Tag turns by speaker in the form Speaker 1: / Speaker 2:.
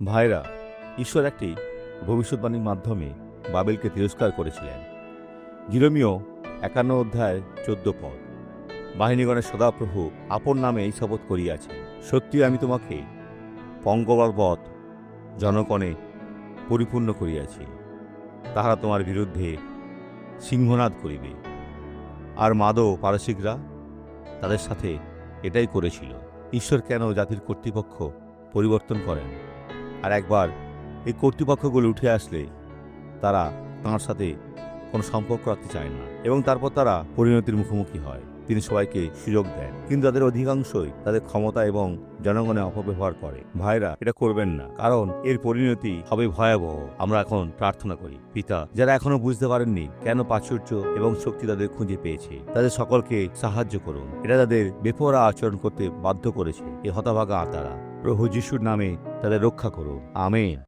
Speaker 1: ভাইরা, ঈশ্বর একটি ভবিষ্যৎবাণীর মাধ্যমে বাবেলকে তিরস্কার করেছিলেন। জিরমীয় 51 অধ্যায় 14 পদ। বাহিনীগণের সদাপ্রভু আপন নামে এই শপথ করিয়াছে, সত্যি আমি তোমাকে পঙ্গবর্বৎ জনগণে পরিপূর্ণ করিয়াছি। তাহারা তোমার বিরুদ্ধে সিংহনাদ করিবে। আর মাদো পারসিকরা তাদের সাথে এটাই করেছিল। ঈশ্বর কেন জাতির কর্তৃপক্ষ পরিবর্তন করেন? আর একবার এই কর্তৃপক্ষগুলো উঠে আসলে তারা তাঁর সাথে কোনো সম্পর্ক রাখতে চায় না এবং তারপর তারা পরিণতির মুখোমুখি হয়। তিনি সবাইকে সুযোগ দেন, কিন্তু তাদের অধিকাংশই তাদের ক্ষমতা এবং জনগণের অপব্যবহার করে। ভাইরা, এটা করবেন না, কারণ এর পরিণতি হবে ভয়াবহ। আমরা এখন প্রার্থনা করি। পিতা, যারা এখনো বুঝতে পারেননি কেন প্রাচুর্য এবং শক্তি তাদের খুঁজে পেয়েছে, তাদের সকলকে সাহায্য করুন। এটা তাদের বেপরোয়া আচরণ করতে বাধ্য করেছে। এ হতভাগা আত্মারা, প্রভু যিশুর নামে তাদের রক্ষা করুন। আমেন।